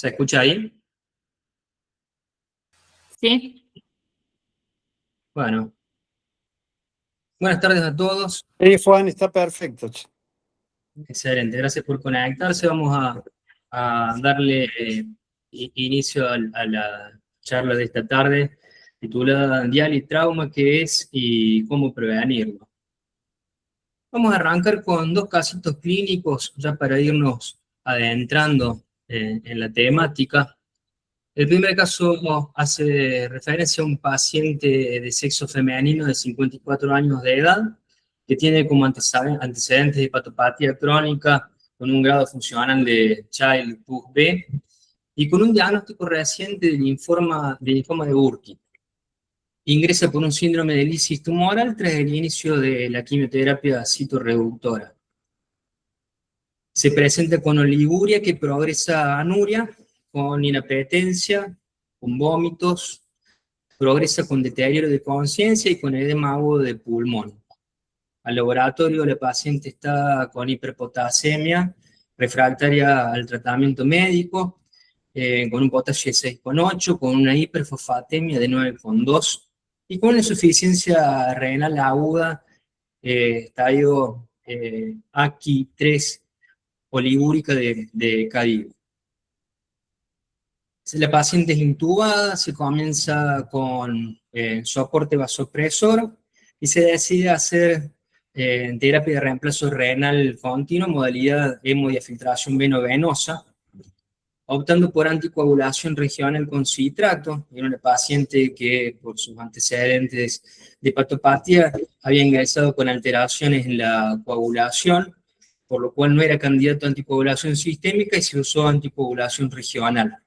¿Se escucha ahí? Sí. Bueno. Buenas tardes a todos. Sí, Juan, está perfecto. Excelente, gracias por conectarse. Vamos a darle inicio a la charla de esta tarde, titulada Dial y Trauma, ¿qué es y cómo prevenirlo? Vamos a arrancar con dos casitos clínicos, ya para irnos adentrando en la temática. El primer caso hace referencia a un paciente de sexo femenino de 54 años de edad, que tiene como antecedentes de hepatopatía crónica con un grado funcional de Child-Pugh-B y con un diagnóstico reciente de linfoma de Burkitt. Ingresa por un síndrome de lisis tumoral tras el inicio de la quimioterapia citorreductora. Se presenta con oliguria que progresa a anuria, con inapetencia, con vómitos, progresa con deterioro de conciencia y con edema agudo de pulmón. Al laboratorio la paciente está con hiperpotasemia, refractaria al tratamiento médico, con un potasio de 6,8, con una hiperfosfatemia de 9,2 y con insuficiencia renal aguda, estadio AQI3 oligúrica de Cadiv. La paciente es intubada, se comienza con soporte vasopresor y se decide hacer terapia de reemplazo renal continuo, modalidad hemodiafiltración veno-venosa, optando por anticoagulación regional con citrato. Era una paciente que, por sus antecedentes de hepatopatía, había ingresado con alteraciones en la coagulación, por lo cual no era candidato a anticoagulación sistémica y se usó anticoagulación regional.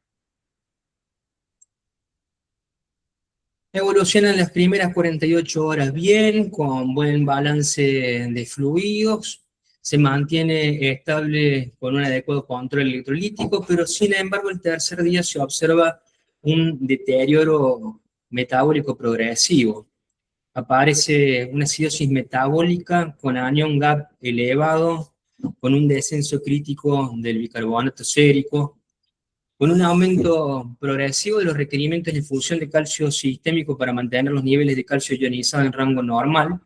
Evolucionan las primeras 48 horas bien, con buen balance de fluidos, se mantiene estable con un adecuado control electrolítico, pero sin embargo el tercer día se observa un deterioro metabólico progresivo. Aparece una acidosis metabólica con anion gap elevado, con un descenso crítico del bicarbonato sérico, con un aumento progresivo de los requerimientos de infusión de calcio sistémico para mantener los niveles de calcio ionizado en rango normal,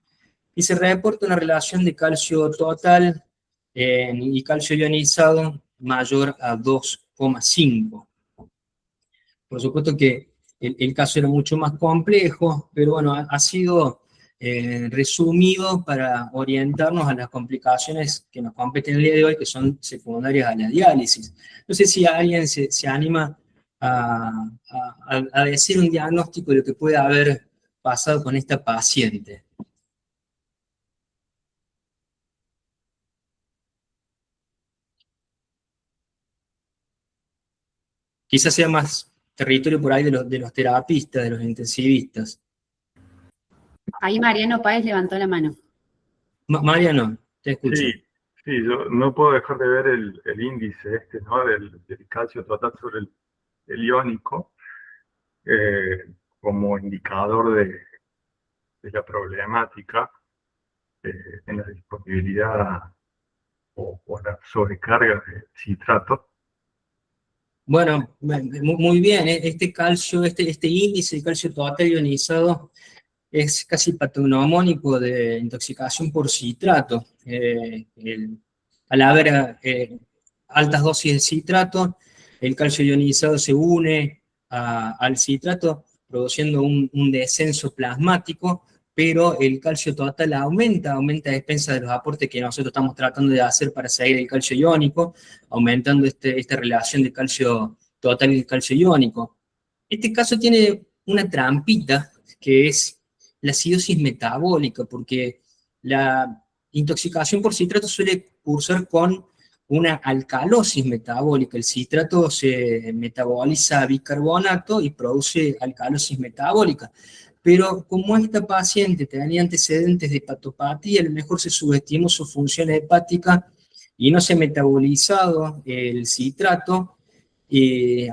y se reporta una relación de calcio total y calcio ionizado mayor a 2,5. Por supuesto que el caso era mucho más complejo, pero bueno, ha sido resumido para orientarnos a las complicaciones que nos competen el día de hoy, que son secundarias a la diálisis. No sé si alguien se anima a decir un diagnóstico de lo que puede haber pasado con esta paciente. Quizás sea más territorio por ahí de los terapistas, de los intensivistas. Ahí Mariano Páez levantó la mano. Mariano, te escucho. Sí, yo no puedo dejar de ver el índice ¿no? del calcio total sobre el iónico como indicador de la problemática en la disponibilidad o la sobrecarga de citrato. Bueno, muy bien. Este calcio, este índice de calcio total ionizado es casi patognomónico de intoxicación por citrato. Al haber altas dosis de citrato, el calcio ionizado se une al citrato, produciendo un descenso plasmático, pero el calcio total aumenta a expensas de los aportes que nosotros estamos tratando de hacer para seguir el calcio iónico, aumentando esta relación de calcio total y calcio iónico. Este caso tiene una trampita, que es la acidosis metabólica, porque la intoxicación por citrato suele cursar con una alcalosis metabólica. El citrato se metaboliza a bicarbonato y produce alcalosis metabólica. Pero como esta paciente tenía antecedentes de hepatopatía, a lo mejor se subestimó su función hepática y no se ha metabolizado el citrato,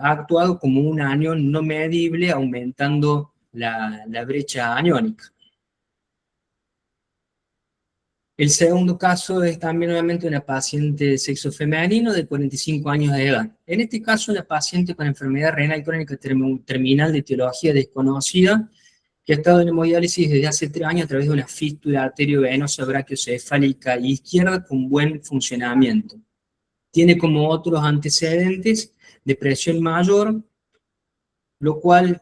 ha actuado como un anión no medible, aumentando la brecha aniónica. El segundo caso es también nuevamente una paciente de sexo femenino de 45 años de edad. En este caso, una paciente con enfermedad renal crónica terminal de etiología desconocida, que ha estado en hemodiálisis desde hace 3 años a través de una fístula arteriovenosa brachiocefálica izquierda con buen funcionamiento. Tiene como otros antecedentes depresión mayor, lo cual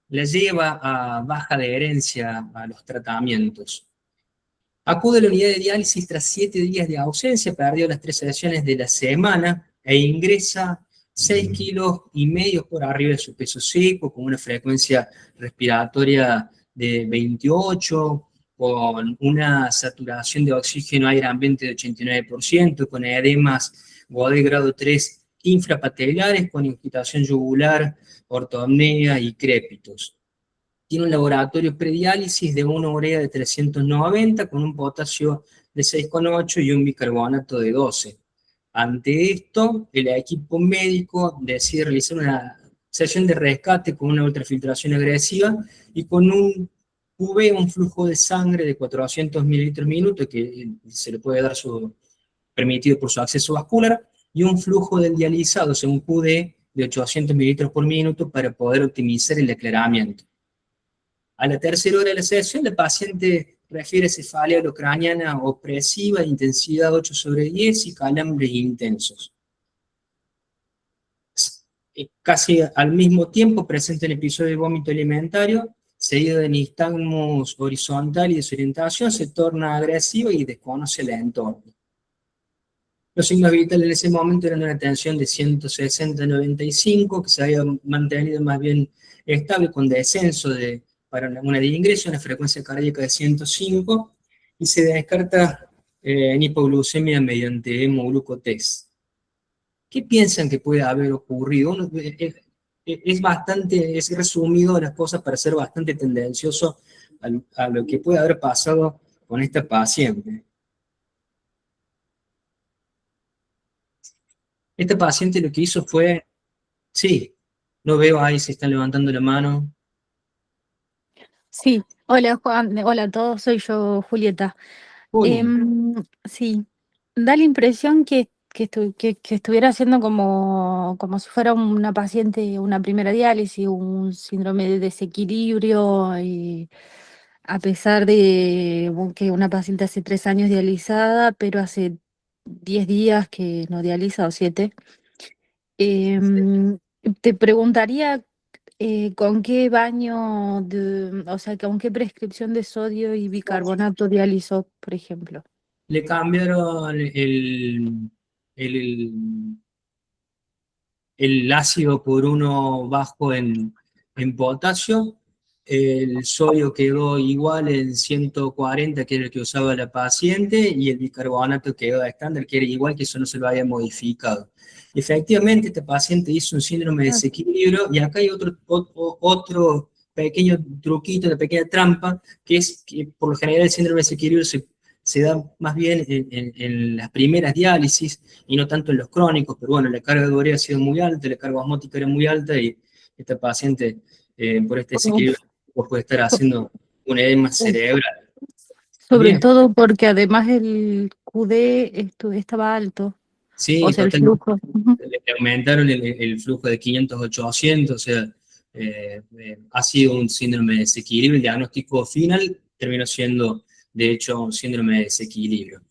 la lleva a baja adherencia a los tratamientos. Acude a la unidad de diálisis tras 7 días de ausencia, perdió las 3 sesiones de la semana e ingresa 6,5 kilos por arriba de su peso seco, con una frecuencia respiratoria de 28, con una saturación de oxígeno aire ambiente de 89%, con edemas Gode grado 3 infrapatelares, con incitación yugular, ortopnea y crépitos. Tiene un laboratorio prediálisis de una urea de 390 con un potasio de 6,8 y un bicarbonato de 12. Ante esto, el equipo médico decide realizar una sesión de rescate con una ultrafiltración agresiva y con un un flujo de sangre de 400 mililitros minuto, que se le puede dar permitido por su acceso vascular, y un flujo del dializado, según QD, de 800 mililitros por minuto para poder optimizar el aclaramiento. A la tercera hora de la sesión, la paciente refiere cefalea holocraniana opresiva de intensidad 8/10 y calambres intensos. Casi al mismo tiempo presenta un episodio de vómito alimentario, seguido de nistagmus horizontal y desorientación, se torna agresiva y desconoce el entorno. Los signos vitales en ese momento eran una tensión de 160/95, que se había mantenido más bien estable con descenso para una de ingreso, una frecuencia cardíaca de 105, y se descarta en hipoglucemia mediante hemoglucotest. ¿Qué piensan que puede haber ocurrido? Es resumido las cosas para ser bastante tendencioso a lo que puede haber pasado con esta paciente. Esta paciente lo que hizo fue, sí, no veo ahí si están levantando la mano. Sí, hola Juan, hola a todos, soy yo, Julieta. Juli, Sí, da la impresión que estuviera haciendo como si fuera una paciente, una primera diálisis, un síndrome de desequilibrio, y a pesar de que una paciente hace 3 años dializada, pero hace 10 días que no dializa, o 7. Em, Te preguntaría ¿con qué o sea, con qué prescripción de sodio y bicarbonato dializó, por ejemplo? le cambiaron el, el ácido por uno bajo en potasio, el sodio quedó igual en 140, que era el que usaba la paciente, y el bicarbonato quedó estándar, que era igual, que eso no se lo había modificado. Efectivamente, este paciente hizo un síndrome de desequilibrio, y acá hay otro pequeño truquito, una pequeña trampa, que es que por lo general el síndrome de desequilibrio se da más bien en las primeras diálisis y no tanto en los crónicos, pero bueno, la carga de urea ha sido muy alta, la carga osmótica era muy alta y esta paciente por este desequilibrio puede estar haciendo un edema cerebral. Sobre Bien, todo porque además el QD estaba alto, o sí, sea, el totalmente. flujo. Ujú. Le aumentaron el flujo de 500-800, o sea, ha sido un síndrome de desequilibrio. El diagnóstico final terminó siendo, de hecho, un síndrome de desequilibrio.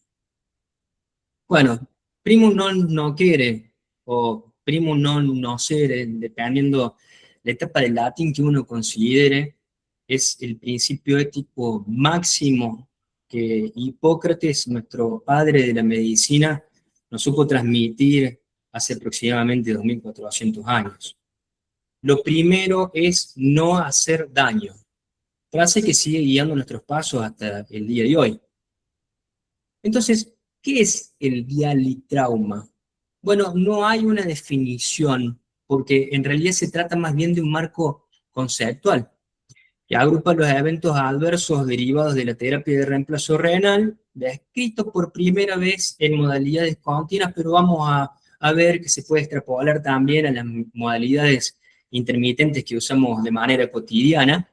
Bueno, primum non nocere o primum non nocere, dependiendo la etapa del latín que uno considere, es el principio ético máximo que Hipócrates, nuestro padre de la medicina, nos supo transmitir hace aproximadamente 2400 años. Lo primero es no hacer daño, frase que sigue guiando nuestros pasos hasta el día de hoy. Entonces, ¿qué es el dialitrauma? Bueno, no hay una definición, porque en realidad se trata más bien de un marco conceptual, que agrupa los eventos adversos derivados de la terapia de reemplazo renal, descritos por primera vez en modalidades continuas, pero vamos a ver que se puede extrapolar también a las modalidades intermitentes que usamos de manera cotidiana.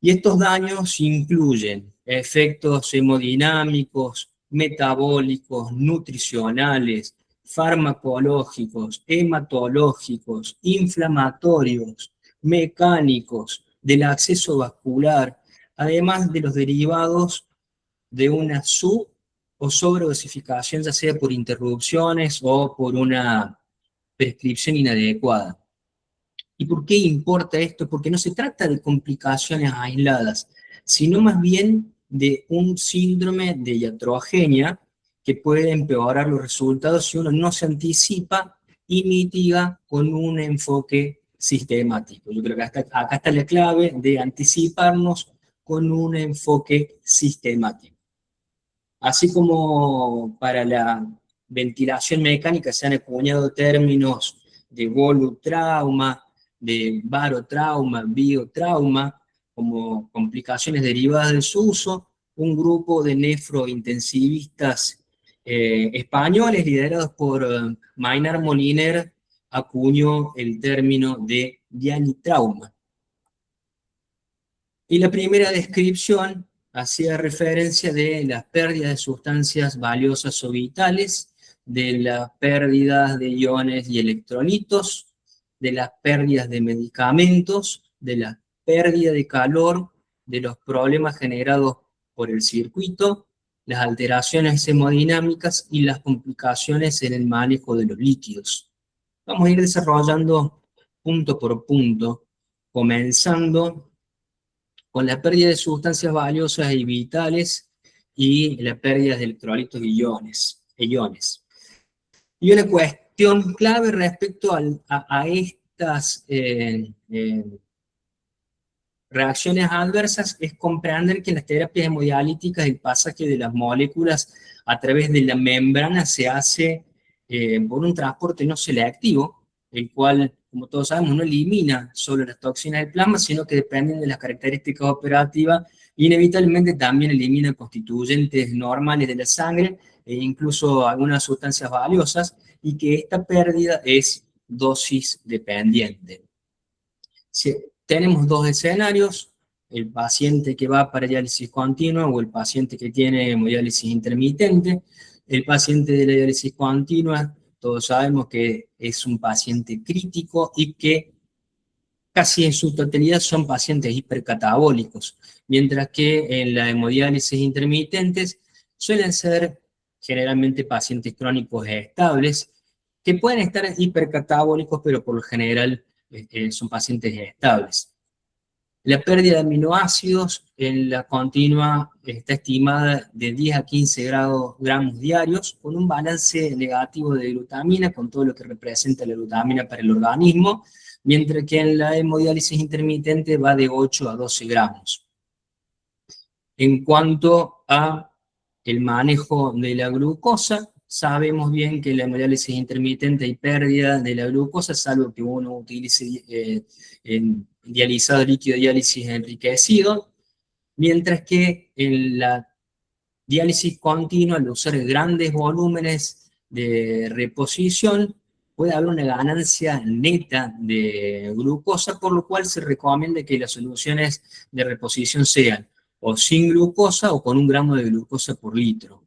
Y estos daños incluyen efectos hemodinámicos, metabólicos, nutricionales, farmacológicos, hematológicos, inflamatorios, mecánicos, del acceso vascular, además de los derivados de una sub- o sobredosificación, ya sea por interrupciones o por una prescripción inadecuada. ¿Y por qué importa esto? Porque no se trata de complicaciones aisladas, sino más bien de un síndrome de iatrogenia que puede empeorar los resultados si uno no se anticipa y mitiga con un enfoque sistemático. Yo creo que acá está la clave de anticiparnos con un enfoque sistemático. Así como para la ventilación mecánica se han acuñado términos de volutrauma, de barotrauma, biotrauma, como complicaciones derivadas de su uso, un grupo de nefrointensivistas españoles liderados por Maynard Moliner acuñó el término de dialitrauma. Y la primera descripción hacía referencia de las pérdidas de sustancias valiosas o vitales, de las pérdidas de iones y electrolitos, de las pérdidas de medicamentos, de la pérdida de calor, de los problemas generados por el circuito, las alteraciones hemodinámicas y las complicaciones en el manejo de los líquidos. Vamos a ir desarrollando punto por punto, comenzando con la pérdida de sustancias valiosas y vitales y la pérdida de electrolitos y iones. Y una cuestión clave respecto a estas reacciones adversas es comprender que en las terapias hemodialíticas el pasaje de las moléculas a través de la membrana se hace por un transporte no selectivo, el cual, como todos sabemos, no elimina solo las toxinas del plasma, sino que dependiendo de las características operativas, inevitablemente también elimina constituyentes normales de la sangre e incluso algunas sustancias valiosas, y que esta pérdida es dosis dependiente. Si tenemos dos escenarios, el paciente que va para diálisis continua o el paciente que tiene hemodiálisis intermitente. El paciente de la diálisis continua, todos sabemos que es un paciente crítico y que casi en su totalidad son pacientes hipercatabólicos, mientras que en la hemodiálisis intermitentes suelen ser generalmente pacientes crónicos estables, que pueden estar hipercatabólicos, pero por lo general son pacientes estables. La pérdida de aminoácidos en la continua está estimada de 10 a 15 gramos diarios, con un balance negativo de glutamina, con todo lo que representa la glutamina para el organismo, mientras que en la hemodiálisis intermitente va de 8 a 12 gramos. En cuanto a el manejo de la glucosa, sabemos bien que en la hemodiálisis intermitente hay pérdida de la glucosa, salvo que uno utilice dializado líquido de diálisis enriquecido, mientras que en la diálisis continua, al usar grandes volúmenes de reposición, puede haber una ganancia neta de glucosa, por lo cual se recomienda que las soluciones de reposición sean o sin glucosa o con 1 gramo de glucosa por litro.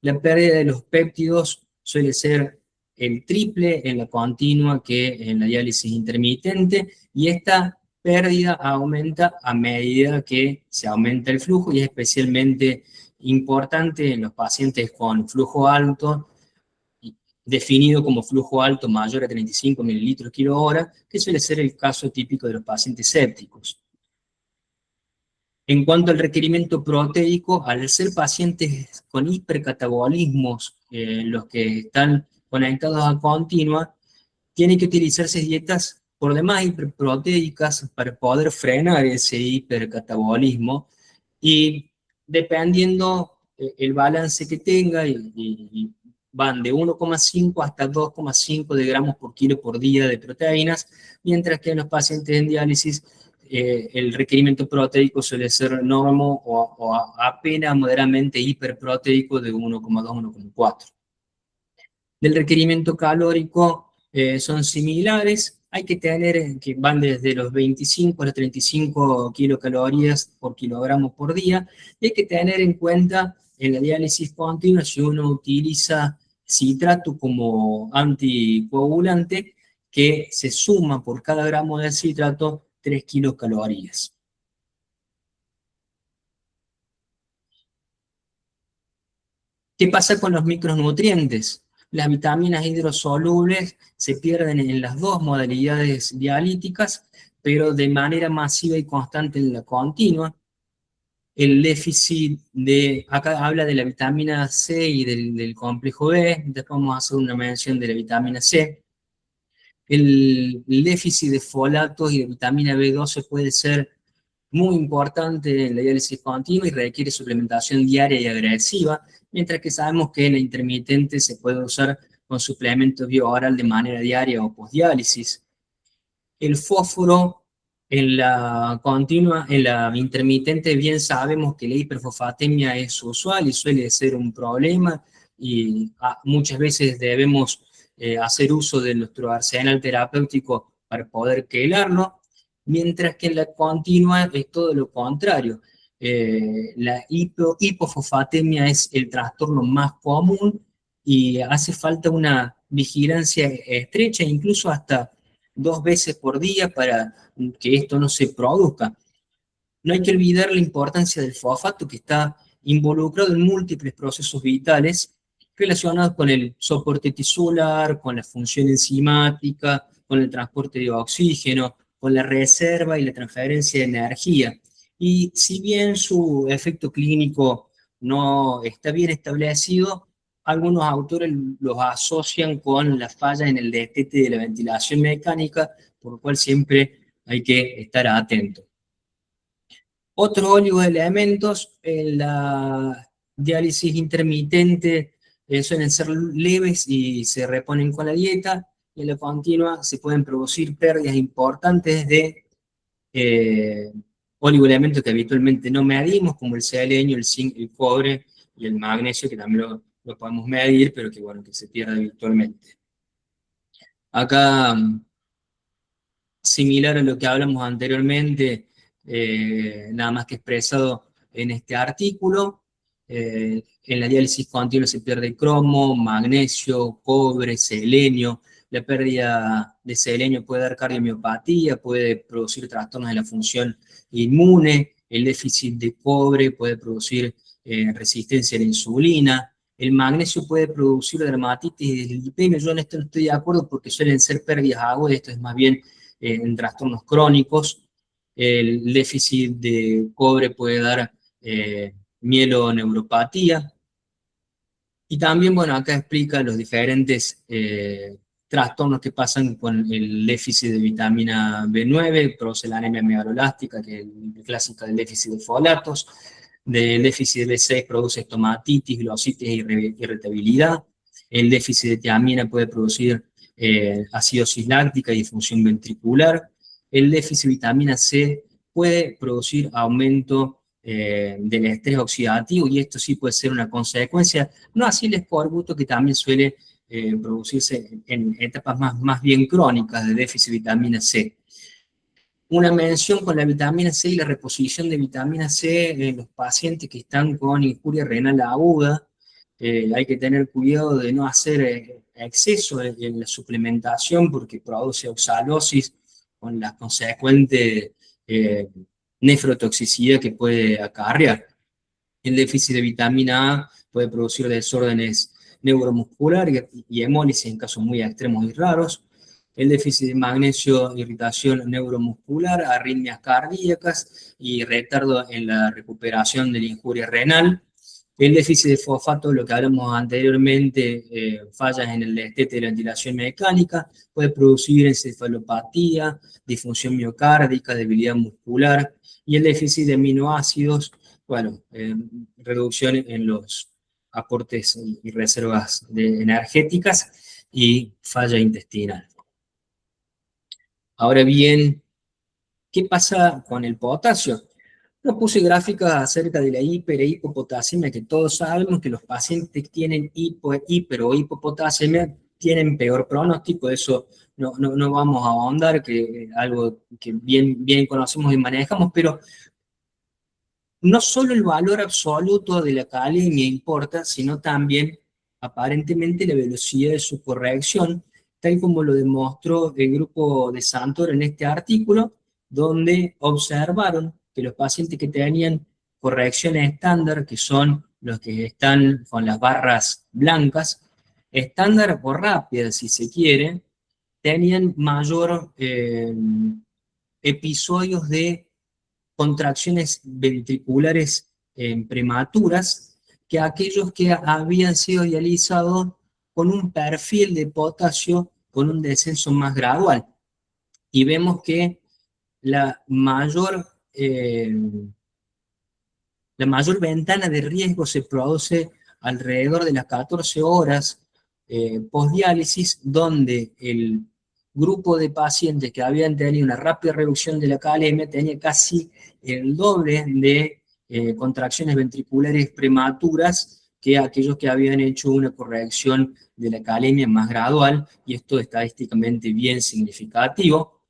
La pérdida de los péptidos suele ser el triple en la continua que en la diálisis intermitente, y esta pérdida aumenta a medida que se aumenta el flujo, y es especialmente importante en los pacientes con flujo alto, definido como flujo alto mayor a 35 mililitros kilo hora, que suele ser el caso típico de los pacientes sépticos. En cuanto al requerimiento proteico, al ser pacientes con hipercatabolismos, los que están conectados a continua, tienen que utilizarse dietas por demás hiperproteicas para poder frenar ese hipercatabolismo, y dependiendo el balance que tenga, y van de 1,5 hasta 2,5 de gramos por kilo por día de proteínas, mientras que en los pacientes en diálisis el requerimiento proteico suele ser normo o apenas moderadamente hiperproteico de 1,2-1,4. Del requerimiento calórico son similares, hay que tener, que van desde los 25 a los 35 kilocalorías por kilogramo por día, y hay que tener en cuenta en la diálisis continua si uno utiliza citrato como anticoagulante, que se suma por cada gramo de citrato 3 kilocalorías. ¿Qué pasa con los micronutrientes? Las vitaminas hidrosolubles se pierden en las dos modalidades dialíticas, pero de manera masiva y constante en la continua. El déficit acá habla de la vitamina C y del complejo B, después vamos a hacer una mención de la vitamina C. El déficit de folatos y de vitamina B12 puede ser muy importante en la diálisis continua y requiere suplementación diaria y agresiva, mientras que sabemos que en la intermitente se puede usar con suplementos biooral de manera diaria o postdiálisis. El fósforo en la continua, en la intermitente, bien sabemos que la hiperfosfatemia es usual y suele ser un problema, y muchas veces debemos hacer uso de nuestro arsenal terapéutico para poder quelarlo, mientras que en la continua es todo lo contrario. La hipofosfatemia es el trastorno más común y hace falta una vigilancia estrecha, incluso hasta 2 veces por día para que esto no se produzca. No hay que olvidar la importancia del fosfato, que está involucrado en múltiples procesos vitales relacionados con el soporte tisular, con la función enzimática, con el transporte de oxígeno, con la reserva y la transferencia de energía. Y si bien su efecto clínico no está bien establecido, algunos autores los asocian con la falla en el destete de la ventilación mecánica, por lo cual siempre hay que estar atento. Otros oligoelementos en la diálisis intermitente suelen ser leves y se reponen con la dieta, y en la continua se pueden producir pérdidas importantes de oligoelementos que habitualmente no medimos, como el selenio, el zinc, el cobre y el magnesio, que también lo podemos medir, pero que, bueno, que se pierde habitualmente. Acá, similar a lo que hablamos anteriormente, nada más que expresado en este artículo, en la diálisis continua se pierde cromo, magnesio, cobre, selenio. La pérdida de selenio puede dar cardiomiopatía, puede producir trastornos de la función inmune. El déficit de cobre puede producir resistencia a la insulina. El magnesio puede producir dermatitis y dislipemia. Yo en esto no estoy de acuerdo porque suelen ser pérdidas agudas, esto es más bien en trastornos crónicos. El déficit de cobre puede dar mieloneuropatía. Y también, bueno, acá explica los diferentes trastornos que pasan con el déficit de vitamina B9, produce la anemia megalolástica, que es la clásica del déficit de folatos. Del déficit de B6 produce estomatitis, glositis e irritabilidad. El déficit de tiamina puede producir acidosis láctica y disfunción ventricular. El déficit de vitamina C puede producir aumento del estrés oxidativo, y esto sí puede ser una consecuencia, no así el escorbuto, que también suele producirse en etapas más bien crónicas de déficit de vitamina C. Una mención con la vitamina C y la reposición de vitamina C en los pacientes que están con injuria renal aguda. Hay que tener cuidado de no hacer exceso en la suplementación, porque produce oxalosis con la consecuente nefrotoxicidad que puede acarrear. El déficit de vitamina A puede producir desórdenes neuromusculares y hemólisis en casos muy extremos y raros. El déficit de magnesio, irritación neuromuscular, arritmias cardíacas y retardo en la recuperación de la injuria renal. El déficit de fosfato, lo que hablamos anteriormente, fallas en el destete de la ventilación mecánica, puede producir encefalopatía, disfunción miocárdica, debilidad muscular. Y el déficit de aminoácidos, bueno, reducción en los aportes y reservas energéticas y falla intestinal. Ahora bien, ¿qué pasa con el potasio? No puse gráficas acerca de la hiper e hipopotasemia, que todos sabemos que los pacientes que tienen hiper o hipopotasemia tienen peor pronóstico, eso no vamos a ahondar, que es algo que bien conocemos y manejamos, pero no solo el valor absoluto de la academia importa, sino también aparentemente la velocidad de su corrección, tal como lo demostró el grupo de Santoro en este artículo, donde observaron que los pacientes que tenían correcciones estándar, que son los que están con las barras blancas, estándar o rápidas si se quiere, tenían mayor episodios de contracciones ventriculares prematuras que aquellos que habían sido dializados con un perfil de potasio con un descenso más gradual. Y vemos que la mayor ventana de riesgo se produce alrededor de las 14 horas postdiálisis, donde el grupo de pacientes que habían tenido una rápida reducción de la KLM tenía casi el doble de contracciones ventriculares prematuras que aquellos que habían hecho una corrección de la KLM más gradual, y esto es estadísticamente bien significativo.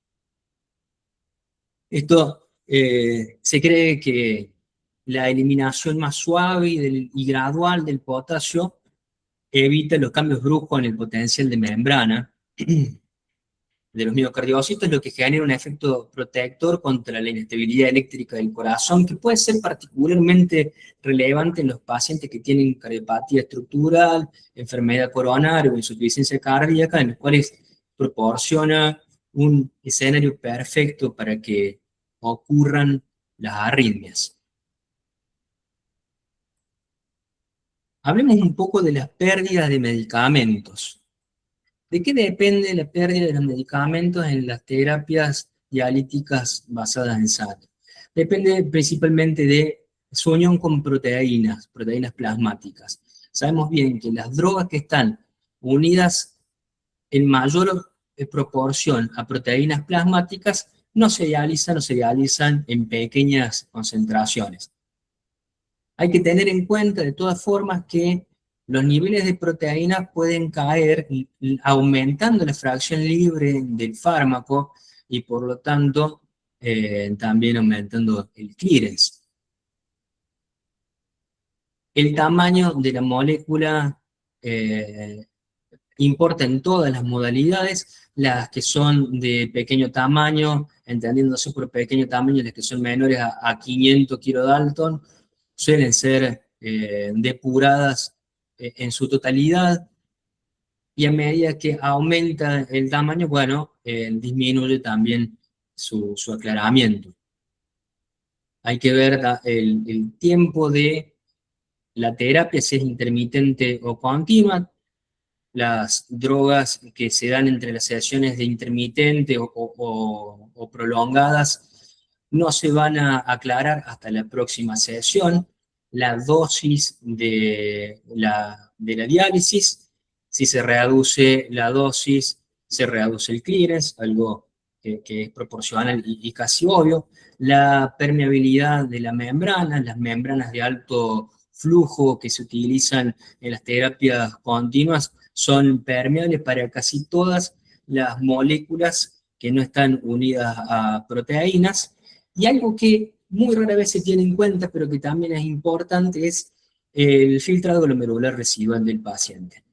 Esto se cree que la eliminación más suave y gradual del potasio evita los cambios bruscos en el potencial de membrana de los miocardiocitos, lo que genera un efecto protector contra la inestabilidad eléctrica del corazón, que puede ser particularmente relevante en los pacientes que tienen cardiopatía estructural, enfermedad coronaria o insuficiencia cardíaca, en los cuales proporciona un escenario perfecto para que ocurran las arritmias. Hablemos un poco de las pérdidas de medicamentos. ¿De qué depende la pérdida de los medicamentos en las terapias dialíticas basadas en SAT? Depende principalmente de su unión con proteínas plasmáticas. Sabemos bien que las drogas que están unidas en mayor proporción a proteínas plasmáticas no se dializan en pequeñas concentraciones. Hay que tener en cuenta de todas formas que los niveles de proteínas pueden caer aumentando la fracción libre del fármaco y por lo tanto también aumentando el clearance. El tamaño de la molécula importa en todas las modalidades, las que son de pequeño tamaño, entendiéndose por pequeño tamaño, las que son menores a 500 kilodalton, suelen ser depuradas en su totalidad, y a medida que aumenta el tamaño, bueno, disminuye también su aclaramiento. Hay que ver el tiempo de la terapia, si es intermitente o continua. Las drogas que se dan entre las sesiones de intermitente o prolongadas no se van a aclarar hasta la próxima sesión. La dosis de la diálisis, si se reduce la dosis, se reduce el clearance, algo que es proporcional y casi obvio. La permeabilidad de la membrana, las membranas de alto flujo que se utilizan en las terapias continuas son permeables para casi todas las moléculas que no están unidas a proteínas. Y algo que muy rara vez se tiene en cuenta, pero que también es importante, es el filtrado glomerular residual del paciente.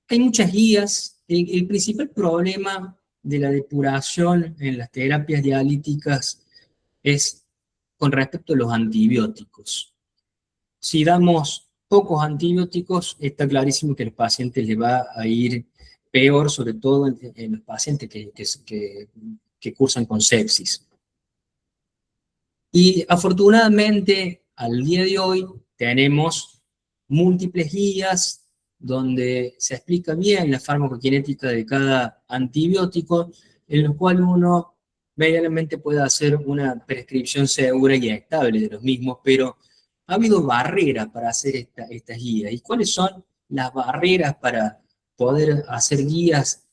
Hay muchas guías. El principal problema de la depuración en las terapias dialíticas es con respecto a los antibióticos. Si damos pocos antibióticos, está clarísimo que a los pacientes les va a ir peor, sobre todo en los pacientes que cursan con sepsis. Y afortunadamente, al día de hoy, tenemos múltiples guías donde se explica bien la farmacokinética de cada antibiótico, en lo cual uno medianamente puede hacer una prescripción segura y estable de los mismos, pero ha habido barreras para hacer estas guías. ¿Y cuáles son las barreras para poder hacer guías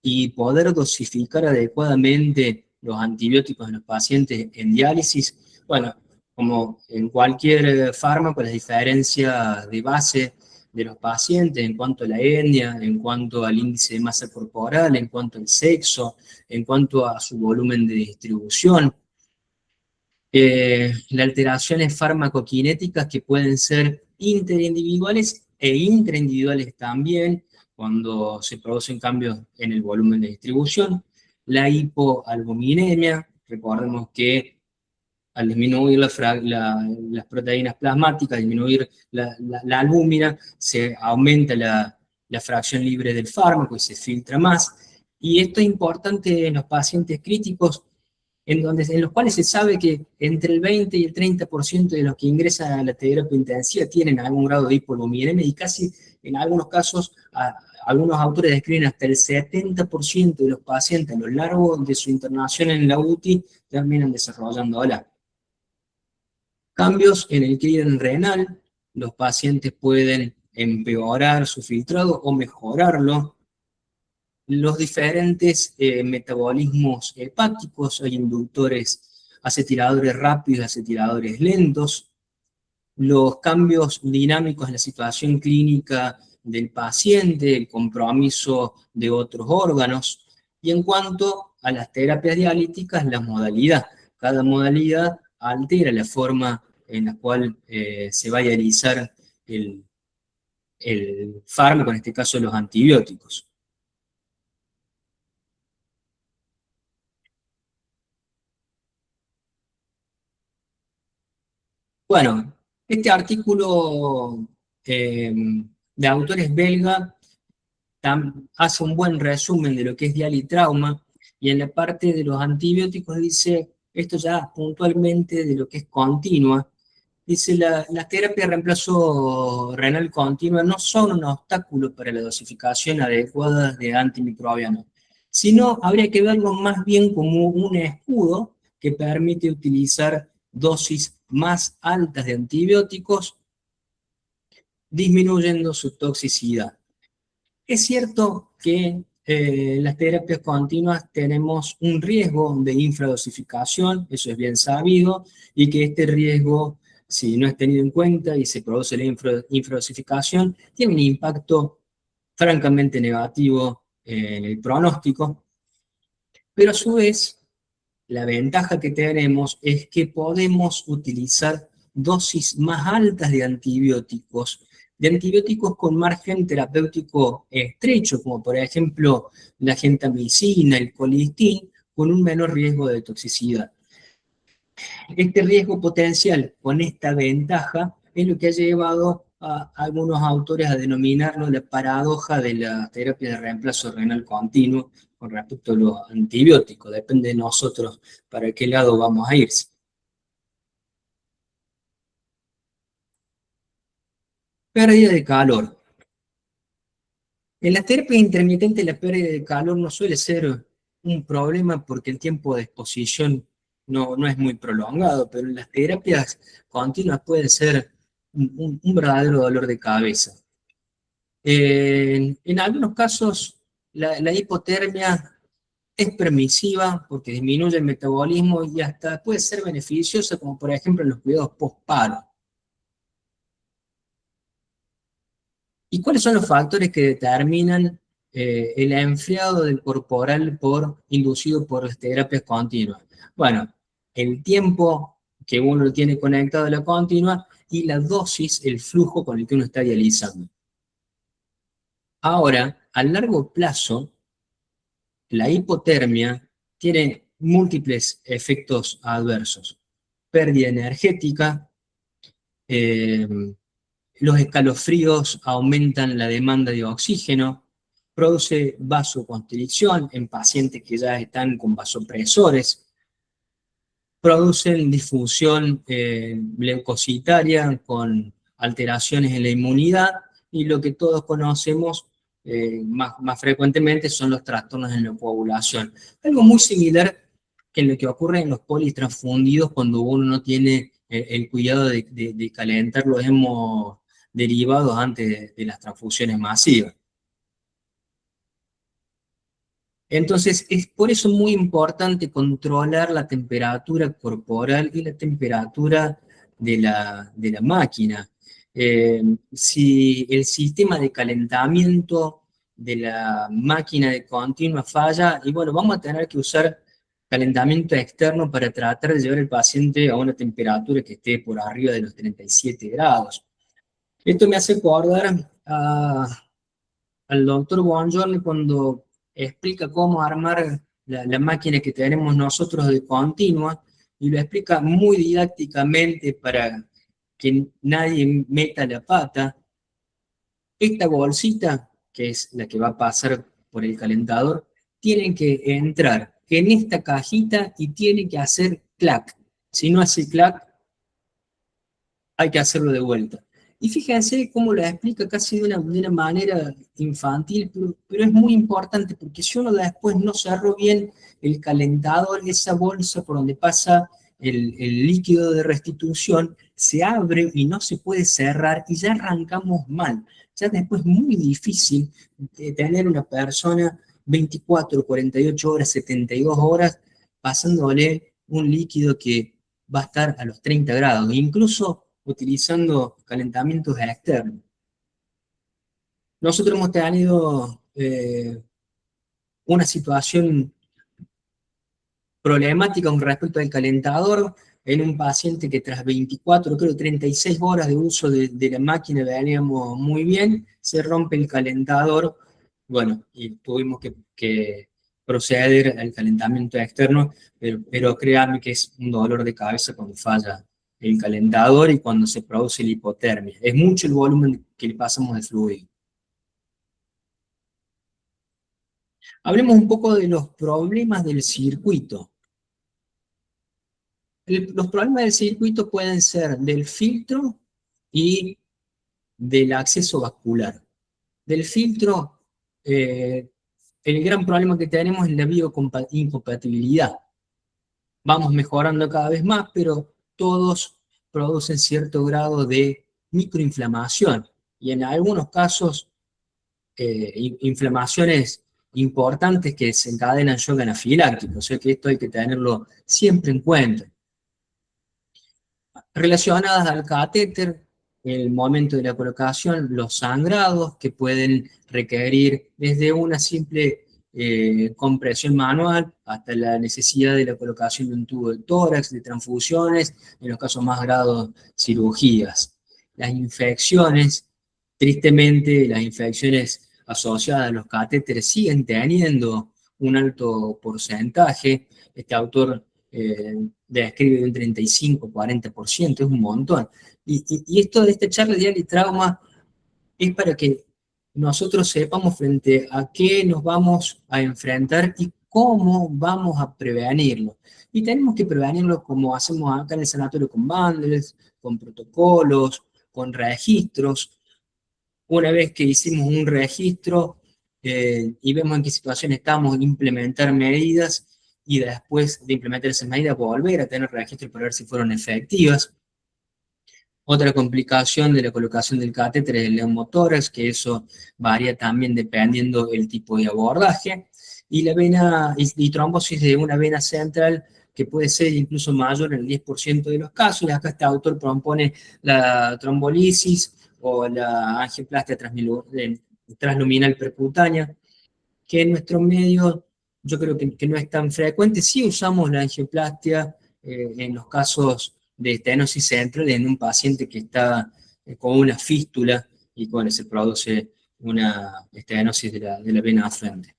y poder dosificar adecuadamente los antibióticos en los pacientes en diálisis? Bueno, como en cualquier fármaco, las diferencias de base de los pacientes en cuanto a la etnia, en cuanto al índice de masa corporal, en cuanto al sexo, en cuanto a su volumen de distribución. Las alteraciones farmacoquinéticas que pueden ser interindividuales e intraindividuales también, cuando se producen cambios en el volumen de distribución. La hipoalbuminemia, recordemos que al disminuir las proteínas plasmáticas, disminuir la albúmina, se aumenta la fracción libre del fármaco y se filtra más. Y esto es importante en los pacientes críticos, en los cuales se sabe que entre el 20 y el 30% de los que ingresan a la terapia intensiva tienen algún grado de hipoalbuminemia, y casi en algunos casos, algunos autores describen hasta el 70% de los pacientes a lo largo de su internación en la UTI terminan desarrollándola. Cambios en el crimen renal, los pacientes pueden empeorar su filtrado o mejorarlo. Los diferentes metabolismos hepáticos, hay inductores acetiladores rápidos, acetiladores lentos, los cambios dinámicos en la situación clínica del paciente, el compromiso de otros órganos, y en cuanto a las terapias dialíticas, la modalidad. Cada modalidad altera la forma en la cual se va a dializar el fármaco, en este caso los antibióticos. Bueno, este artículo de autores belga hace un buen resumen de lo que es dialitrauma, y en la parte de los antibióticos dice, esto ya puntualmente de lo que es continua, dice, las terapias de reemplazo renal continua no son un obstáculo para la dosificación adecuada de antimicrobianos, sino habría que verlo más bien como un escudo que permite utilizar dosis más altas de antibióticos, disminuyendo su toxicidad. Es cierto que las terapias continuas tenemos un riesgo de infradosificación, eso es bien sabido, y que este riesgo, si no es tenido en cuenta y se produce la infradosificación, tiene un impacto francamente negativo en el pronóstico, pero a su vez, la ventaja que tenemos es que podemos utilizar dosis más altas de antibióticos con margen terapéutico estrecho, como por ejemplo la gentamicina, el colistin, con un menor riesgo de toxicidad. Este riesgo potencial con esta ventaja es lo que ha llevado a algunos autores a denominarlo la paradoja de la terapia de reemplazo renal continuo con respecto a los antibióticos. Depende de nosotros para qué lado vamos a ir. Pérdida de calor. En las terapias intermitentes la pérdida de calor no suele ser un problema porque el tiempo de exposición no es muy prolongado, pero en las terapias continuas puede ser un verdadero dolor de cabeza. En algunos casos la hipotermia es permisiva porque disminuye el metabolismo y hasta puede ser beneficiosa, como por ejemplo en los cuidados post-paro. ¿Y cuáles son los factores que determinan el enfriado del corporal inducido por las terapias continuas? Bueno, el tiempo que uno tiene conectado a la continua y la dosis, el flujo con el que uno está dializando. Ahora, a largo plazo, la hipotermia tiene múltiples efectos adversos. Pérdida energética, los escalofríos aumentan la demanda de oxígeno, produce vasoconstricción en pacientes que ya están con vasopresores, producen disfunción leucocitaria con alteraciones en la inmunidad, y lo que todos conocemos más frecuentemente son los trastornos en la coagulación. Algo muy similar que lo que ocurre en los politransfundidos cuando uno no tiene el cuidado de calentar los hemoderivados antes de las transfusiones masivas. Entonces, es por eso muy importante controlar la temperatura corporal y la temperatura de la máquina. Si el sistema de calentamiento de la máquina de continua falla, y bueno, vamos a tener que usar calentamiento externo para tratar de llevar al paciente a una temperatura que esté por arriba de los 37 grados. Esto me hace acordar al doctor Bongiorno cuando explica cómo armar la máquina que tenemos nosotros de continua, y lo explica muy didácticamente para que nadie meta la pata. Esta bolsita, que es la que va a pasar por el calentador, tiene que entrar en esta cajita y tiene que hacer clac. Si no hace clac, hay que hacerlo de vuelta. Y fíjense cómo lo explica casi de una manera infantil, pero es muy importante, porque si uno después no cerró bien el calentador, esa bolsa por donde pasa el líquido de restitución, se abre y no se puede cerrar y ya arrancamos mal. Ya después es muy difícil tener una persona 24, 48 horas, 72 horas pasándole un líquido que va a estar a los 30 grados, incluso utilizando calentamientos externos. Nosotros hemos tenido una situación problemática con respecto al calentador en un paciente que tras 24, creo 36 horas de uso de la máquina veníamos muy bien, se rompe el calentador, bueno, y tuvimos que proceder al calentamiento externo, pero créanme que es un dolor de cabeza cuando falla el calentador y cuando se produce la hipotermia. Es mucho el volumen que le pasamos de fluido. Hablemos un poco de los problemas del circuito. Los problemas del circuito pueden ser del filtro y del acceso vascular. Del filtro, el gran problema que tenemos es la bioincompatibilidad. Vamos mejorando cada vez más, pero todos producen cierto grado de microinflamación y en algunos casos inflamaciones importantes que desencadenan shock anafiláctico, o sea que esto hay que tenerlo siempre en cuenta. Relacionadas al catéter, el momento de la colocación, los sangrados que pueden requerir desde una simple compresión manual hasta la necesidad de la colocación de un tubo de tórax, de transfusiones, en los casos más graves, cirugías. Las infecciones, tristemente, las infecciones asociadas a los catéteres siguen teniendo un alto porcentaje. Este autor describe un 35-40%, es un montón. Y esto de esta charla de dial y trauma es para que nosotros sepamos frente a qué nos vamos a enfrentar y cómo vamos a prevenirlo. Y tenemos que prevenirlo como hacemos acá en el sanatorio con bundles, con protocolos, con registros. Una vez que hicimos un registro y vemos en qué situación estamos, implementar medidas y después de implementar esas medidas volver a tener registro para ver si fueron efectivas. Otra complicación de la colocación del catéter es el neumotórax, que eso varía también dependiendo del tipo de abordaje, y la vena y trombosis de una vena central que puede ser incluso mayor en el 10% de los casos, y acá este autor propone la trombolisis o la angioplastia transluminal percutánea, que en nuestro medio yo creo que no es tan frecuente. Sí usamos la angioplastia en los casos de estenosis central en un paciente que está con una fístula y cuando se produce una estenosis de la vena afluente.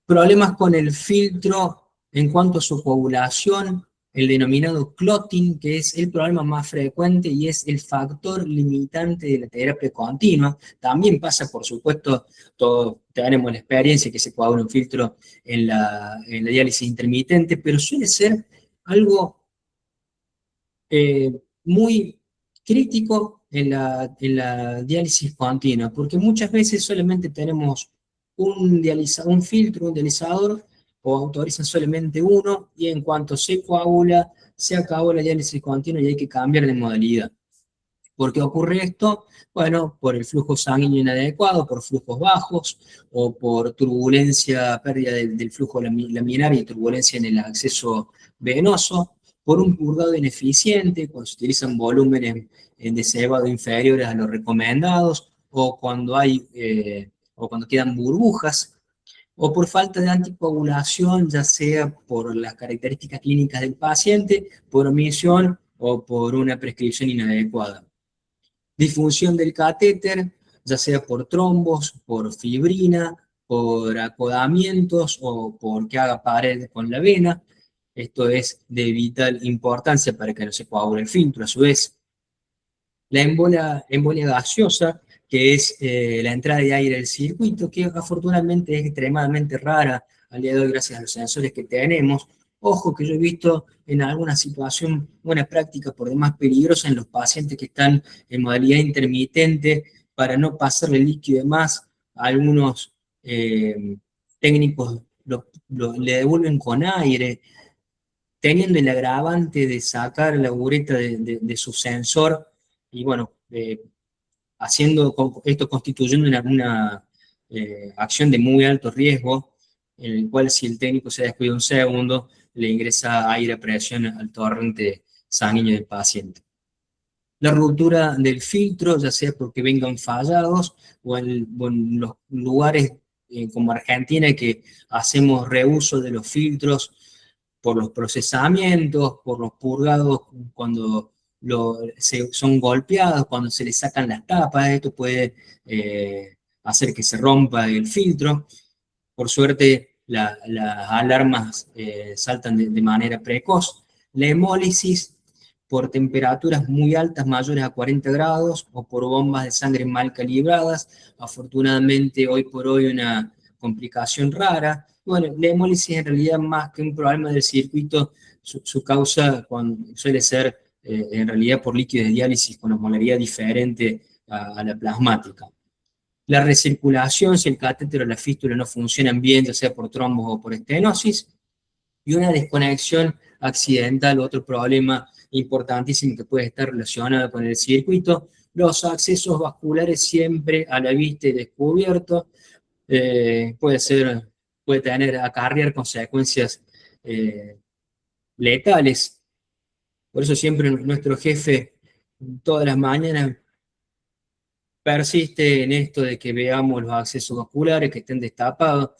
Problemas con el filtro en cuanto a su coagulación, el denominado clotting, que es el problema más frecuente y es el factor limitante de la terapia continua. También pasa, por supuesto, todos tenemos la experiencia que se coagula un filtro en la diálisis intermitente, pero suele ser algo muy crítico en la diálisis continua, porque muchas veces solamente tenemos un filtro, un dializador, o autorizan solamente uno, y en cuanto se coagula, se acabó la diálisis continua y hay que cambiar de modalidad. ¿Por qué ocurre esto? Bueno, por el flujo sanguíneo inadecuado, por flujos bajos, o por turbulencia, pérdida del flujo laminar y turbulencia en el acceso venoso, por un purgado ineficiente, cuando se utilizan volúmenes de cebado inferiores a los recomendados, o cuando o cuando quedan burbujas, o por falta de anticoagulación, ya sea por las características clínicas del paciente, por omisión o por una prescripción inadecuada. Disfunción del catéter, ya sea por trombos, por fibrina, por acodamientos o porque haga pared con la vena. Esto es de vital importancia para que no se coagule el filtro. A su vez, la embolia gaseosa, que es la entrada de aire al circuito, que afortunadamente es extremadamente rara al día de hoy gracias a los sensores que tenemos. Ojo que yo he visto en alguna situación, una práctica por demás peligrosa en los pacientes que están en modalidad intermitente para no pasarle líquido de más. Algunos técnicos le devuelven con aire, teniendo el agravante de sacar la ureta de su sensor y bueno, esto constituyendo una acción de muy alto riesgo, en el cual si el técnico se descuida un segundo, le ingresa aire a presión al torrente sanguíneo del paciente. La ruptura del filtro, ya sea porque vengan fallados o en los lugares como Argentina que hacemos reuso de los filtros por los procesamientos, por los purgados cuando son golpeados, cuando se les sacan las tapas, esto puede hacer que se rompa el filtro. Por suerte, las alarmas saltan de manera precoz. La hemólisis por temperaturas muy altas, mayores a 40 grados, o por bombas de sangre mal calibradas. Afortunadamente, hoy por hoy, una complicación rara. Bueno, la hemólisis en realidad, más que un problema del circuito, su causa suele ser en realidad por líquido de diálisis con osmolaridad diferente a la plasmática. La recirculación, si el catéter o la fístula no funcionan bien, ya sea por trombos o por estenosis, y una desconexión accidental, otro problema importantísimo que puede estar relacionado con el circuito, los accesos vasculares siempre a la vista y descubierto, puede acarrear consecuencias letales. Por eso siempre nuestro jefe, todas las mañanas, persiste en esto de que veamos los accesos vasculares, que estén destapados,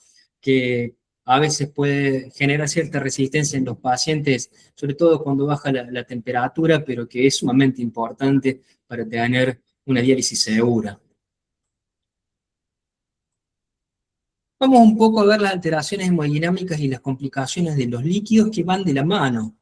que a veces puede generar cierta resistencia en los pacientes, sobre todo cuando baja la temperatura, pero que es sumamente importante para tener una diálisis segura. Vamos un poco a ver las alteraciones hemodinámicas y las complicaciones de los líquidos que van de la mano.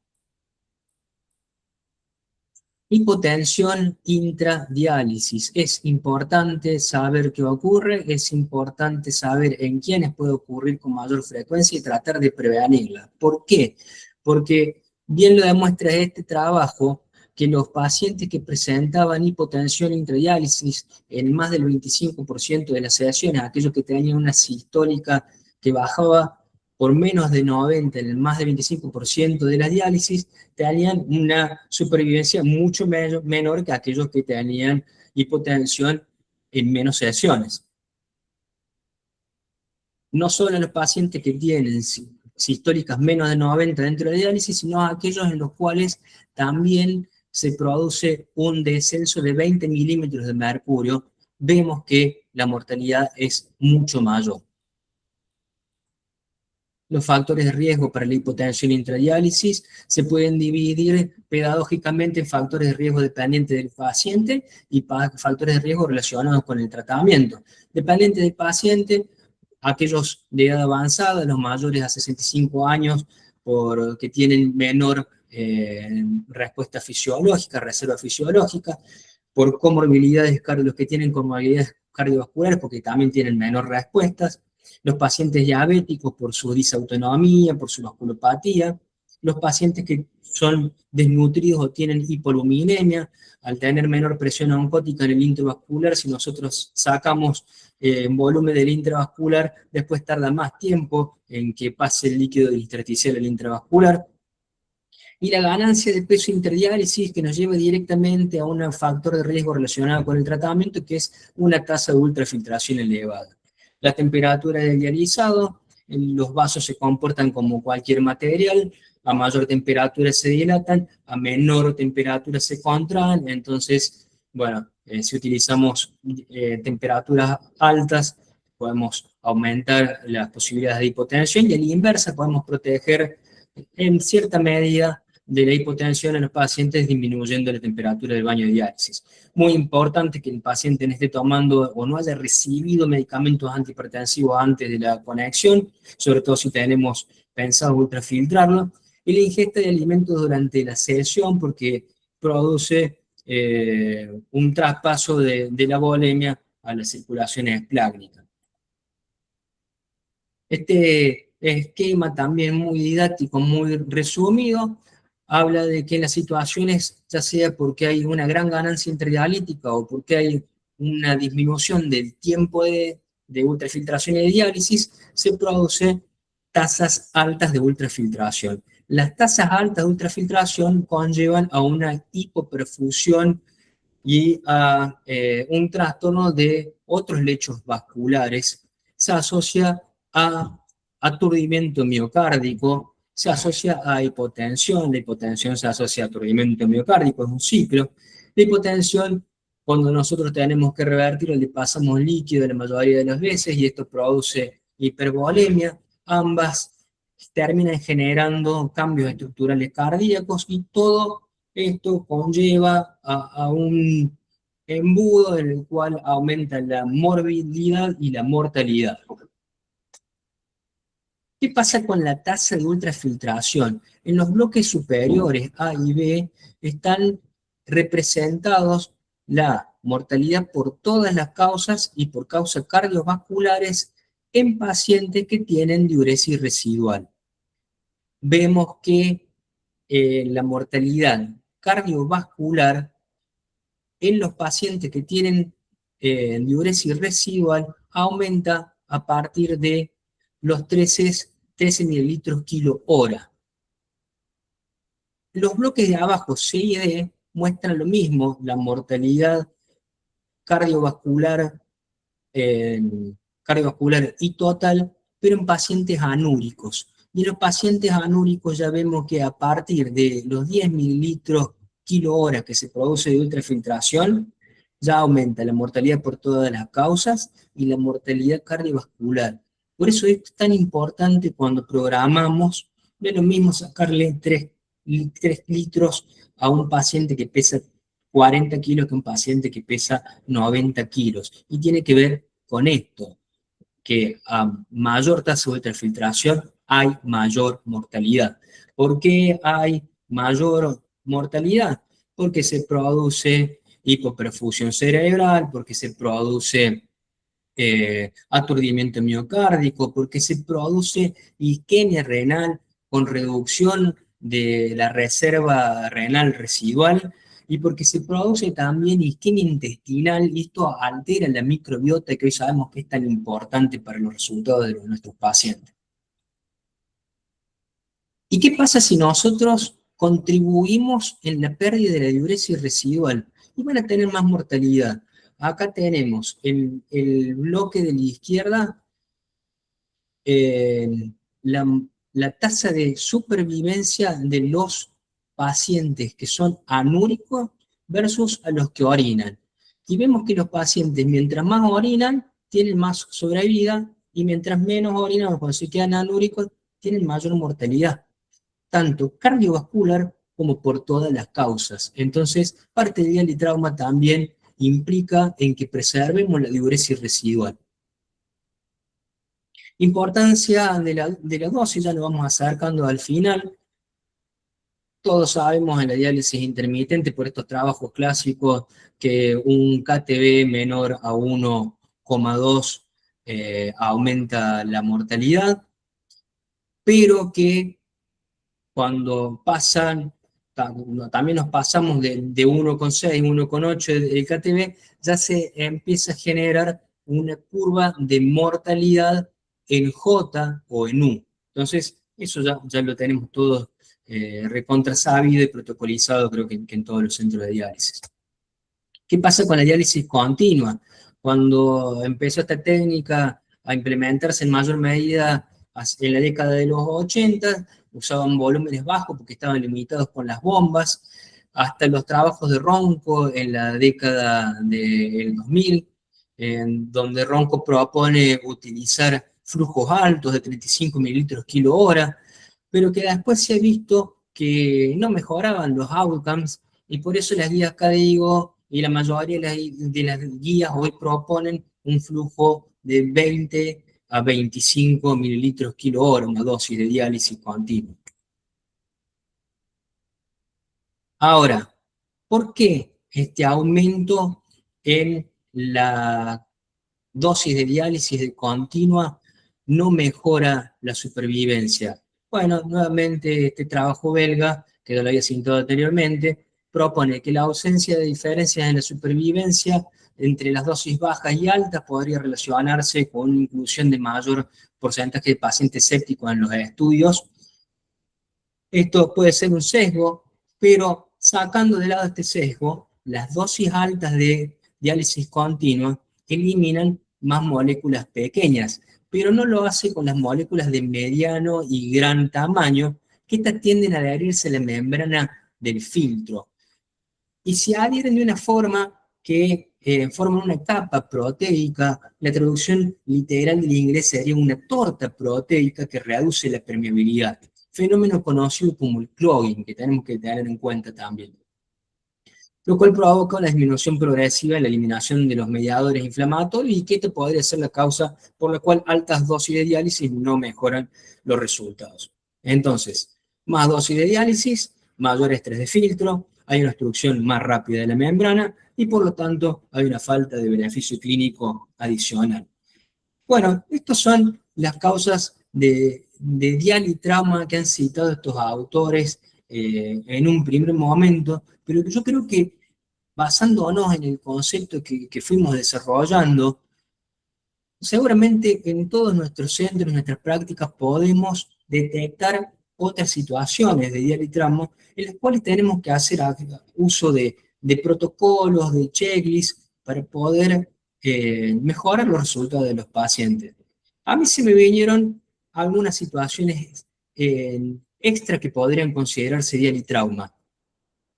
Hipotensión intradiálisis. Es importante saber qué ocurre, es importante saber en quiénes puede ocurrir con mayor frecuencia y tratar de prevenirla. ¿Por qué? Porque bien lo demuestra este trabajo, que los pacientes que presentaban hipotensión intradiálisis en más del 25% de las sesiones, aquellos que tenían una sistólica que bajaba por menos de 90 en el más del 25% de las diálisis, tenían una supervivencia mucho menor que aquellos que tenían hipotensión en menos sesiones. No solo los pacientes que tienen sistólicas menos de 90 dentro de la diálisis, sino aquellos en los cuales también se produce un descenso de 20 milímetros de mercurio, vemos que la mortalidad es mucho mayor. Los factores de riesgo para la hipotensión intradiálisis se pueden dividir pedagógicamente en factores de riesgo dependientes del paciente y factores de riesgo relacionados con el tratamiento. Dependientes del paciente, aquellos de edad avanzada, los mayores a 65 años, que tienen menor respuesta fisiológica, reserva fisiológica, por comorbilidades, los que tienen comorbilidades cardiovasculares, porque también tienen menor respuestas, los pacientes diabéticos por su disautonomía, por su vasculopatía, los pacientes que son desnutridos o tienen hipoluminemia, al tener menor presión oncótica en el intravascular, si nosotros sacamos volumen del intravascular, después tarda más tiempo en que pase el líquido intersticial al intravascular. Y la ganancia de peso intradiálisis que nos lleva directamente a un factor de riesgo relacionado con el tratamiento, que es una tasa de ultrafiltración elevada. La temperatura del dializado, los vasos se comportan como cualquier material, a mayor temperatura se dilatan, a menor temperatura se contraen. Entonces, bueno, si utilizamos temperaturas altas, podemos aumentar las posibilidades de hipotensión, y a la inversa podemos proteger en cierta medida de la hipotensión en los pacientes disminuyendo la temperatura del baño de diálisis. Muy importante que el paciente no esté tomando o no haya recibido medicamentos antihipertensivos antes de la conexión, sobre todo si tenemos pensado ultrafiltrarlo, y la ingesta de alimentos durante la sesión, porque produce un traspaso de la volemia a la circulación esplácnica. Este esquema también muy didáctico, muy resumido, habla de que en las situaciones, ya sea porque hay una gran ganancia intradialítica o porque hay una disminución del tiempo de ultrafiltración y de diálisis, se produce tasas altas de ultrafiltración. Las tasas altas de ultrafiltración conllevan a una hipoperfusión y a un trastorno de otros lechos vasculares. Se asocia a aturdimiento miocárdico, se asocia a hipotensión, la hipotensión se asocia a aturdimiento miocárdico, es un ciclo. La hipotensión, cuando nosotros tenemos que revertirlo, le pasamos líquido la mayoría de las veces y esto produce hipervolemia. Ambas terminan generando cambios estructurales cardíacos y todo esto conlleva a un embudo en el cual aumenta la morbilidad y la mortalidad. ¿Qué pasa con la tasa de ultrafiltración? En los bloques superiores A y B están representados la mortalidad por todas las causas y por causas cardiovasculares en pacientes que tienen diuresis residual. Vemos que la mortalidad cardiovascular en los pacientes que tienen diuresis residual aumenta a partir de los 13 mililitros kilo hora. Los bloques de abajo, C y D, muestran lo mismo, la mortalidad cardiovascular y total, pero en pacientes anúricos. Y en los pacientes anúricos ya vemos que a partir de los 10 mililitros kilo hora que se produce de ultrafiltración, ya aumenta la mortalidad por todas las causas y la mortalidad cardiovascular. Por eso es tan importante cuando programamos, no es lo mismo sacarle 3 litros a un paciente que pesa 40 kilos que un paciente que pesa 90 kilos. Y tiene que ver con esto, que a mayor tasa de ultrafiltración hay mayor mortalidad. ¿Por qué hay mayor mortalidad? Porque se produce hipoperfusión cerebral, porque se produce aturdimiento miocárdico, porque se produce isquemia renal con reducción de la reserva renal residual, y porque se produce también isquemia intestinal, y esto altera la microbiota que hoy sabemos que es tan importante para los resultados de nuestros pacientes. ¿Y qué pasa si nosotros contribuimos en la pérdida de la diuresis residual? Y van a tener más mortalidad. Acá tenemos el bloque de la izquierda, la tasa de supervivencia de los pacientes que son anúricos versus a los que orinan. Y vemos que los pacientes, mientras más orinan, tienen más sobrevida, y mientras menos orinan o cuando se quedan anúricos, tienen mayor mortalidad, tanto cardiovascular como por todas las causas. Entonces, parte del dialitrauma también implica en que preservemos la diuresis residual. Importancia de la dosis, ya nos vamos acercando al final. Todos sabemos en la diálisis intermitente, por estos trabajos clásicos, que un KTB menor a 1,2 aumenta la mortalidad, pero que cuando pasan, también nos pasamos de 1,6, 1,8 del KTB, ya se empieza a generar una curva de mortalidad en J o en U. Entonces, eso ya lo tenemos todos recontra sabido y protocolizado, creo que en todos los centros de diálisis. ¿Qué pasa con la diálisis continua? Cuando empezó esta técnica a implementarse en mayor medida en la década de los 80, usaban volúmenes bajos porque estaban limitados con las bombas, hasta los trabajos de Ronco en la década del 2000, en donde Ronco propone utilizar flujos altos de 35 mililitros kilo hora, pero que después se ha visto que no mejoraban los outcomes, y por eso las guías CADIGO y la mayoría de las guías hoy proponen un flujo de 20 a 25 mililitros kilo hora, una dosis de diálisis continua. Ahora, ¿por qué este aumento en la dosis de diálisis continua no mejora la supervivencia? Bueno, nuevamente este trabajo belga, que ya lo había citado anteriormente, propone que la ausencia de diferencias en la supervivencia entre las dosis bajas y altas podría relacionarse con una inclusión de mayor porcentaje de pacientes sépticos en los estudios. Esto puede ser un sesgo, pero sacando de lado este sesgo, las dosis altas de diálisis continua eliminan más moléculas pequeñas, pero no lo hace con las moléculas de mediano y gran tamaño, que estas tienden a adherirse a la membrana del filtro. Y se adhieren de una forma que forman una capa proteica. La traducción literal del inglés sería una torta proteica que reduce la permeabilidad, fenómeno conocido como el clogging, que tenemos que tener en cuenta también, lo cual provoca una disminución progresiva en la eliminación de los mediadores inflamatorios, y que esta podría ser la causa por la cual altas dosis de diálisis no mejoran los resultados. Entonces, más dosis de diálisis, mayor estrés de filtro, hay una obstrucción más rápida de la membrana y por lo tanto hay una falta de beneficio clínico adicional. Bueno, estas son las causas de dialitrauma que han citado estos autores en un primer momento, pero yo creo que basándonos en el concepto que fuimos desarrollando, seguramente en todos nuestros centros, en nuestras prácticas, podemos detectar otras situaciones de dialitrauma en las cuales tenemos que hacer uso de protocolos, de checklists, para poder mejorar los resultados de los pacientes. A mí se me vinieron algunas situaciones extra que podrían considerarse dialitrauma.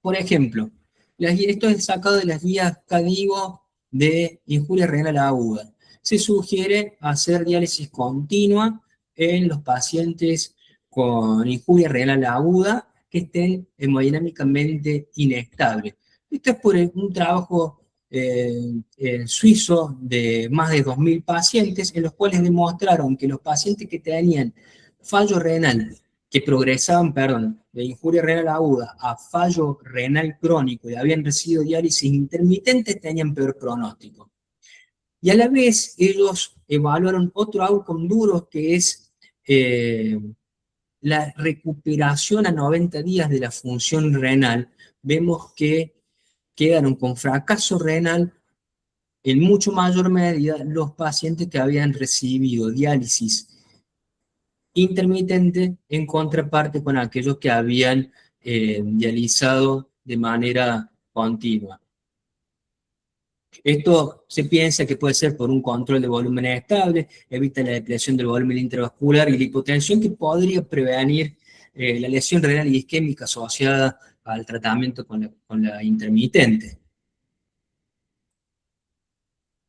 Por ejemplo, esto es sacado de las guías CADIGO de injuria renal aguda. Se sugiere hacer diálisis continua en los pacientes con injuria renal aguda que estén hemodinámicamente inestables. Esto es por un trabajo suizo de más de 2.000 pacientes, en los cuales demostraron que los pacientes que tenían fallo renal, que progresaban, de injuria renal aguda a fallo renal crónico y habían recibido diálisis intermitentes, tenían peor pronóstico. Y a la vez ellos evaluaron otro outcome duro, que es la recuperación a 90 días de la función renal. Vemos que quedaron con fracaso renal en mucho mayor medida los pacientes que habían recibido diálisis intermitente, en contraparte con aquellos que habían dializado de manera continua. Esto se piensa que puede ser por un control de volumen estable, evita la depresión del volumen intravascular y la hipotensión, que podría prevenir la lesión renal y isquémica asociada al tratamiento con la intermitente.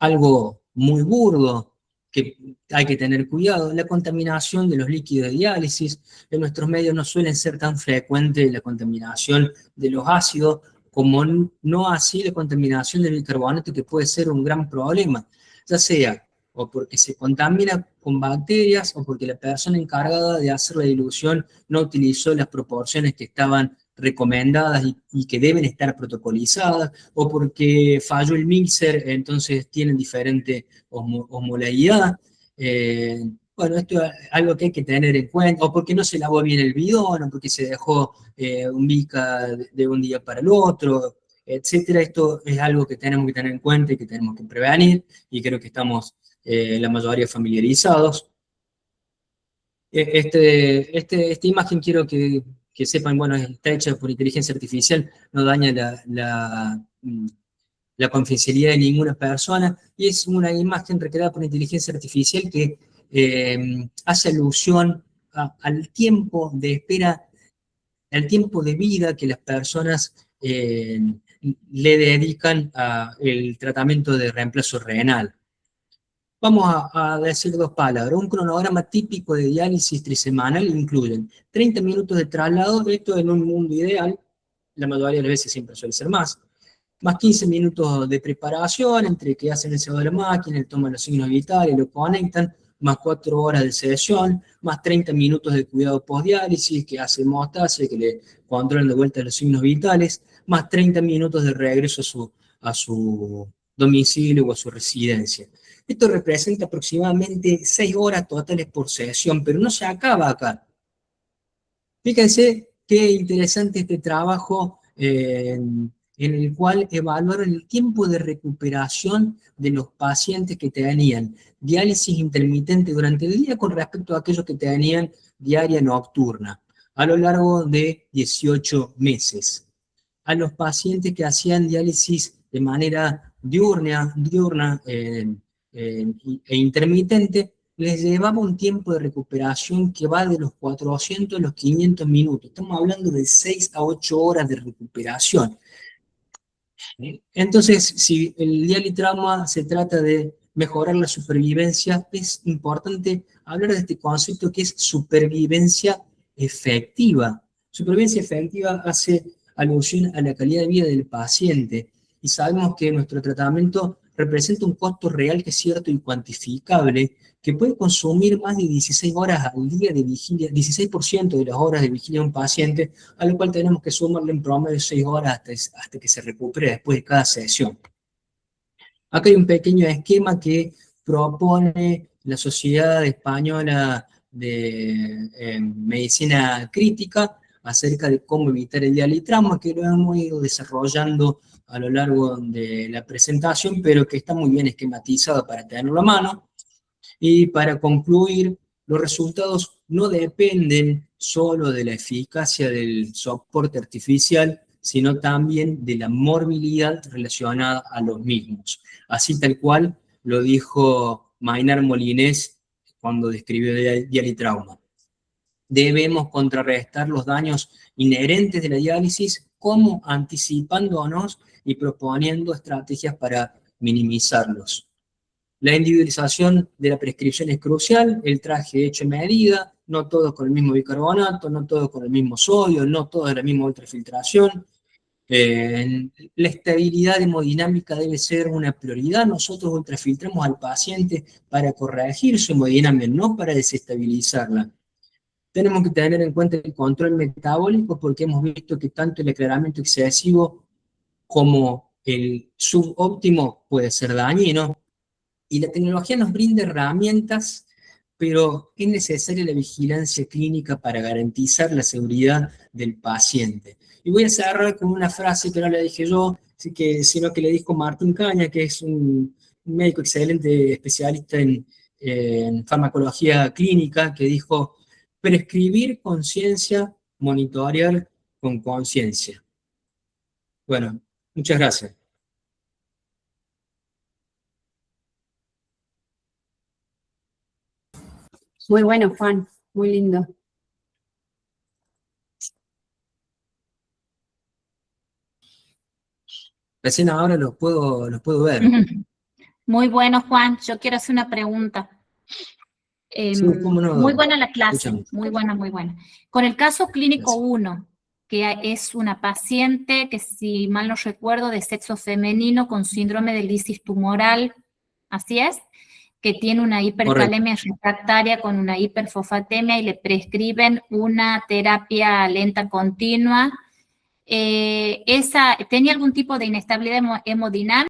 Algo muy burdo que hay que tener cuidado: la contaminación de los líquidos de diálisis. En nuestros medios no suelen ser tan frecuente la contaminación de los ácidos, como no así la contaminación del bicarbonato, que puede ser un gran problema, ya sea o porque se contamina con bacterias, o porque la persona encargada de hacer la dilución no utilizó las proporciones que estaban recomendadas y que deben estar protocolizadas, o porque falló el mixer, entonces tienen diferente osmolaridad. Bueno, esto es algo que hay que tener en cuenta, o porque no se lavó bien el bidón, o porque se dejó un bica de un día para el otro, etcétera. Esto es algo que tenemos que tener en cuenta y que tenemos que prevenir, y creo que estamos la mayoría familiarizados. Esta imagen quiero que sepan, bueno, está hecha por inteligencia artificial, no daña la confidencialidad de ninguna persona, y es una imagen recreada por inteligencia artificial que hace alusión al tiempo de espera, al tiempo de vida que las personas le dedican al tratamiento de reemplazo renal. Vamos a decir dos palabras. Un cronograma típico de diálisis trisemanal incluyen 30 minutos de traslado, esto en un mundo ideal, la mayoría de las veces siempre suele ser más 15 minutos de preparación, entre que hacen el cebo de la máquina, toman los signos vitales, lo conectan, más 4 horas de sesión, más 30 minutos de cuidado postdiálisis, que hace hemostasia, que le controlan de vuelta los signos vitales, más 30 minutos de regreso a su domicilio o a su residencia. Esto representa aproximadamente 6 horas totales por sesión, pero no se acaba acá. Fíjense qué interesante este trabajo en el cual evaluaron el tiempo de recuperación de los pacientes que tenían diálisis intermitente durante el día con respecto a aquellos que tenían diaria nocturna, a lo largo de 18 meses. A los pacientes que hacían diálisis de manera diurna e intermitente, les llevaba un tiempo de recuperación que va de los 400 a los 500 minutos. Estamos hablando de 6 a 8 horas de recuperación. Entonces, si el dialitrauma se trata de mejorar la supervivencia, es importante hablar de este concepto que es supervivencia efectiva. Supervivencia efectiva hace alusión a la calidad de vida del paciente y sabemos que nuestro tratamiento representa un costo real que es cierto y cuantificable, que puede consumir más de 16 horas al día de vigilia, 16% de las horas de vigilia de un paciente, a lo cual tenemos que sumarle en promedio 6 horas hasta que se recupere después de cada sesión. Acá hay un pequeño esquema que propone la Sociedad Española de Medicina Crítica acerca de cómo evitar el dialitrauma, que lo hemos ido desarrollando a lo largo de la presentación, pero que está muy bien esquematizado para tenerlo a mano. Y para concluir, los resultados no dependen solo de la eficacia del soporte artificial, sino también de la morbilidad relacionada a los mismos. Así tal cual lo dijo Maynard Molinés cuando describió el dialitrauma. Debemos contrarrestar los daños inherentes de la diálisis como anticipándonos y proponiendo estrategias para minimizarlos. La individualización de la prescripción es crucial, el traje hecho en medida, no todos con el mismo bicarbonato, no todos con el mismo sodio, no todos de la misma ultrafiltración. La estabilidad hemodinámica debe ser una prioridad. Nosotros ultrafiltramos al paciente para corregir su hemodinámica, no para desestabilizarla. Tenemos que tener en cuenta el control metabólico porque hemos visto que tanto el aclaramiento excesivo como el subóptimo puede ser dañino. Y la tecnología nos brinda herramientas, pero es necesaria la vigilancia clínica para garantizar la seguridad del paciente. Y voy a cerrar con una frase que no la dije yo, sino que le dijo Martín Caña, que es un médico excelente, especialista en farmacología clínica, que dijo: prescribir con ciencia, monitorear con conciencia. Bueno, muchas gracias. Muy bueno, Juan, muy lindo. Recién ahora los puedo ver. Muy bueno, Juan. Yo quiero hacer una pregunta. Sí, cómo no. Muy buena la clase, Escuchamos. muy buena, muy buena. Con el caso clínico 1, que es una paciente que, si mal no recuerdo, de sexo femenino con síndrome de lisis tumoral, ¿así es? Que tiene una hipercalemia refractaria con una hiperfosfatemia y le prescriben una terapia lenta continua. ¿Tenía algún tipo de inestabilidad hemodinámica?